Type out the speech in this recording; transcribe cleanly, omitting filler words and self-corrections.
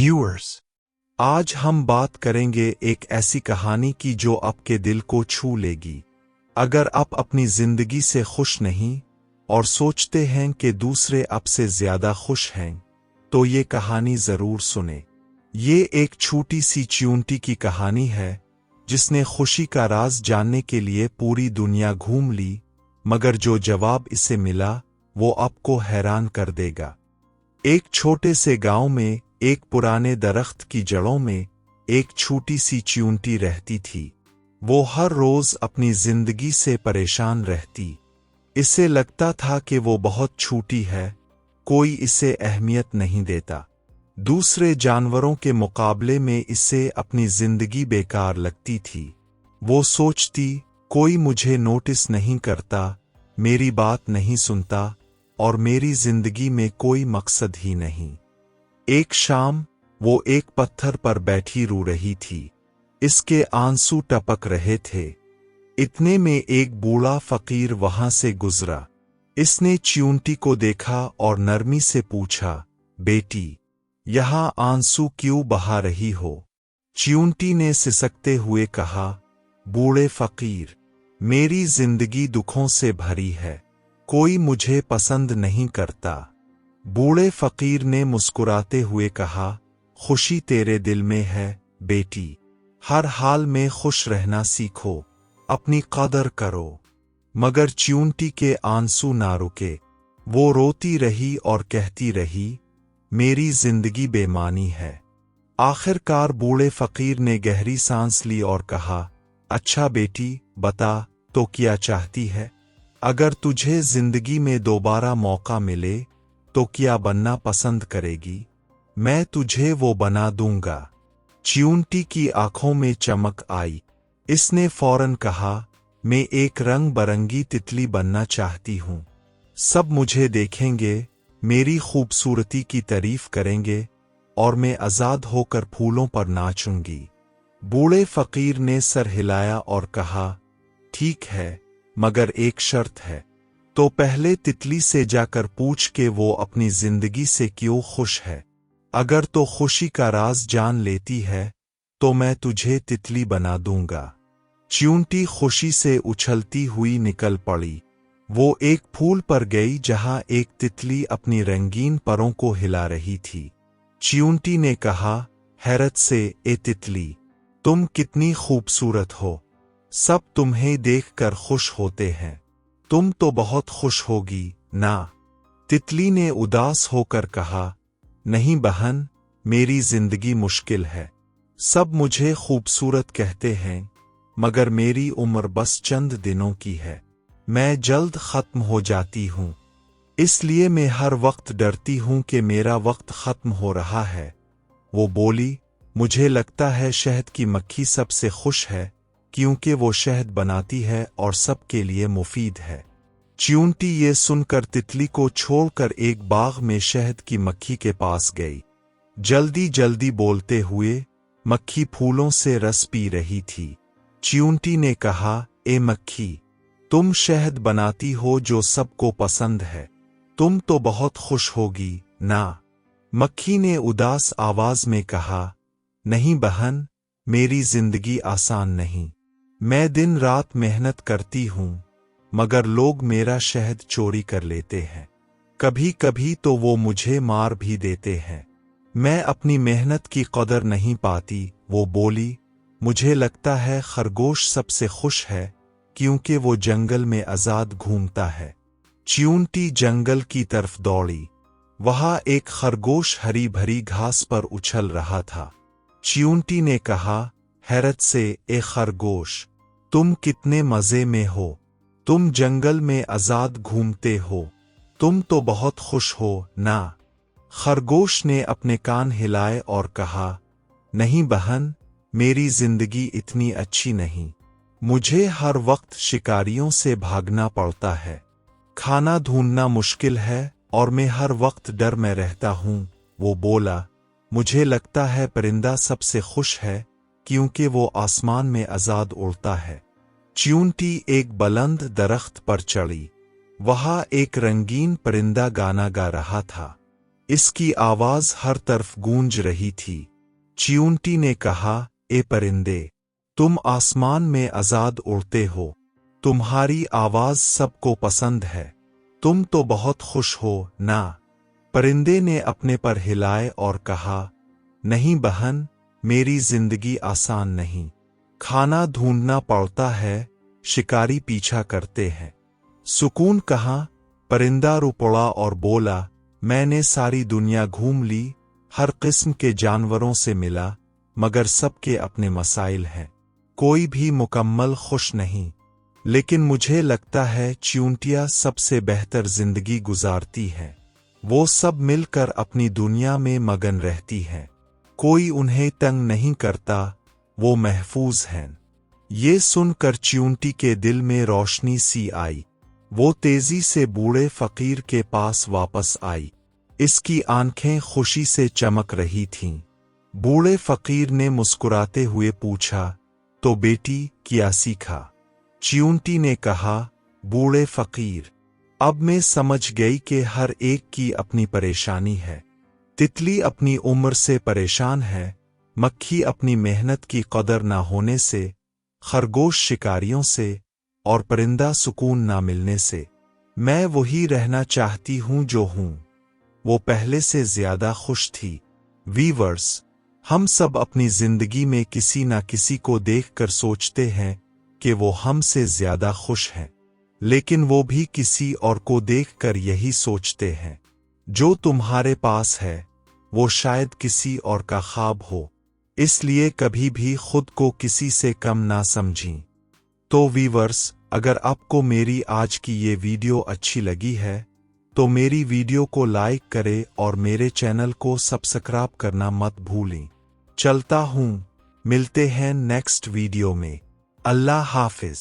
Viewers, आज हम बात करेंगे एक ऐसी कहानी की जो आपके दिल को छू लेगी। अगर आप अपनी जिंदगी से खुश नहीं और सोचते हैं कि दूसरे आपसे ज्यादा खुश हैं, तो ये कहानी जरूर सुने। ये एक छोटी सी चींटी की कहानी है जिसने खुशी का राज जानने के लिए पूरी दुनिया घूम ली, मगर जो जवाब इसे मिला वो आपको हैरान कर देगा। एक छोटे से गांव में एक पुराने दरख्त की जड़ों में एक छोटी सी चींटी रहती थी। वो हर रोज अपनी जिंदगी से परेशान रहती। इसे लगता था कि वो बहुत छोटी है, कोई इसे अहमियत नहीं देता। दूसरे जानवरों के मुकाबले में इसे अपनी जिंदगी बेकार लगती थी। वो सोचती, कोई मुझे नोटिस नहीं करता, मेरी बात नहीं सुनता और मेरी जिंदगी में कोई मकसद ही नहीं। एक शाम वो एक पत्थर पर बैठी रो रही थी। इसके आंसू टपक रहे थे। इतने में एक बूढ़ा फकीर वहां से गुजरा। इसने चींटी को देखा और नरमी से पूछा, बेटी, यहां आंसू क्यों बहा रही हो? चींटी ने सिसकते हुए कहा, बूढ़े फकीर, मेरी जिंदगी दुखों से भरी है, कोई मुझे पसंद नहीं करता। बूढ़े फकीर ने मुस्कुराते हुए कहा, खुशी तेरे दिल में है बेटी, हर हाल में खुश रहना सीखो, अपनी कदर करो। मगर चींटी के आंसू ना रुके। वो रोती रही और कहती रही, मेरी जिंदगी बेमानी है। आखिरकार बूढ़े फकीर ने गहरी सांस ली और कहा, अच्छा बेटी, बता तो क्या चाहती है? अगर तुझे जिंदगी में दोबारा मौका मिले तो क्या बनना पसंद करेगी? मैं तुझे वो बना दूंगा। चींटी की आंखों में चमक आई। इसने फौरन कहा, मैं एक रंग बरंगी तितली बनना चाहती हूं। सब मुझे देखेंगे, मेरी खूबसूरती की तारीफ करेंगे और मैं आजाद होकर फूलों पर नाचूंगी। बूढ़े फकीर ने सर हिलाया और कहा, ठीक है, मगर एक शर्त है। तो पहले तितली से जाकर पूछ के वो अपनी जिंदगी से क्यों खुश है। अगर तो खुशी का राज जान लेती है तो मैं तुझे तितली बना दूंगा। चींटी खुशी से उछलती हुई निकल पड़ी। वो एक फूल पर गई जहां एक तितली अपनी रंगीन परों को हिला रही थी। चींटी ने कहा, हैरत से, ए तितली, तुम कितनी खूबसूरत हो, सब तुम्हें देखकर खुश होते हैं। तुम तो बहुत खुश होगी ना? तितली ने उदास होकर कहा, नहीं बहन, मेरी जिंदगी मुश्किल है। सब मुझे खूबसूरत कहते हैं, मगर मेरी उम्र बस चंद दिनों की है। मैं जल्द खत्म हो जाती हूं, इसलिए मैं हर वक्त डरती हूं कि मेरा वक्त खत्म हो रहा है। वो बोली, मुझे लगता है शहद की मक्खी सबसे खुश है, क्योंकि वो शहद बनाती है और सबके लिए मुफीद है। चींटी ये सुनकर तितली को छोड़कर एक बाग में शहद की मक्खी के पास गई। जल्दी जल्दी बोलते हुए मक्खी फूलों से रस पी रही थी। चींटी ने कहा, ए मक्खी, तुम शहद बनाती हो जो सबको पसंद है, तुम तो बहुत खुश होगी ना? मक्खी ने उदास आवाज में कहा, नहीं बहन, मेरी जिंदगी आसान नहीं। मैं दिन रात मेहनत करती हूं, मगर लोग मेरा शहद चोरी कर लेते हैं। कभी कभी तो वो मुझे मार भी देते हैं। मैं अपनी मेहनत की कदर नहीं पाती। वो बोली, मुझे लगता है खरगोश सबसे खुश है, क्योंकि वो जंगल में आजाद घूमता है। चींटी जंगल की तरफ दौड़ी। वहां एक खरगोश हरी भरी घास पर उछल रहा था। चींटी ने कहा, हैरत से, ए खरगोश, तुम कितने मजे में हो, तुम जंगल में आजाद घूमते हो, तुम तो बहुत खुश हो ना? खरगोश ने अपने कान हिलाए और कहा, नहीं बहन, मेरी जिंदगी इतनी अच्छी नहीं। मुझे हर वक्त शिकारियों से भागना पड़ता है, खाना ढूंढना मुश्किल है और मैं हर वक्त डर में रहता हूं। वो बोला, मुझे लगता है परिंदा सबसे खुश है, क्योंकि वो आसमान में आजाद उड़ता है। चींटी एक बुलंद दरख्त पर चढ़ी। वहां एक रंगीन परिंदा गाना गा रहा था। इसकी आवाज हर तरफ गूंज रही थी। च्यूंटी ने कहा, ए परिंदे, तुम आसमान में आजाद उड़ते हो, तुम्हारी आवाज सबको पसंद है, तुम तो बहुत खुश हो ना? परिंदे ने अपने पर हिलाए और कहा, नहीं बहन, मेरी जिंदगी आसान नहीं। खाना ढूंढना पड़ता है, शिकारी पीछा करते हैं। सुकून कहाँ? परिंदा रो पड़ा और बोला, मैंने सारी दुनिया घूम ली, हर किस्म के जानवरों से मिला, मगर सबके अपने मसाइल हैं, कोई भी मुकम्मल खुश नहीं। लेकिन मुझे लगता है च्यूंटियां सबसे बेहतर जिंदगी गुजारती है। वो सब मिलकर अपनी दुनिया में मगन रहती हैं, कोई उन्हें तंग नहीं करता, वो महफूज हैं। ये सुनकर च्यूंटी के दिल में रोशनी सी आई। वो तेजी से बूढ़े फकीर के पास वापस आई। इसकी आंखें खुशी से चमक रही थीं। बूढ़े फकीर ने मुस्कुराते हुए पूछा, तो बेटी क्या सीखा? च्यूंटी ने कहा, बूढ़े फकीर, अब मैं समझ गई कि हर एक की अपनी परेशानी है। तितली अपनी उम्र से परेशान है, मक्खी अपनी मेहनत की कदर ना होने से, खरगोश शिकारियों से, और परिंदा सुकून ना मिलने से। मैं वही रहना चाहती हूं जो हूं। वो पहले से ज्यादा खुश थी। वीवर्स, हम सब अपनी जिंदगी में किसी ना किसी को देखकर सोचते हैं कि वो हमसे ज्यादा खुश हैं, लेकिन वो भी किसी और को देखकर यही सोचते हैं। जो तुम्हारे पास है वो शायद किसी और का ख्वाब हो, इसलिए कभी भी खुद को किसी से कम ना समझें। तो वीवर्स, अगर आपको मेरी आज की ये वीडियो अच्छी लगी है तो मेरी वीडियो को लाइक करें और मेरे चैनल को सब्सक्राइब करना मत भूलें। चलता हूँ, मिलते हैं नेक्स्ट वीडियो में। अल्लाह हाफिज।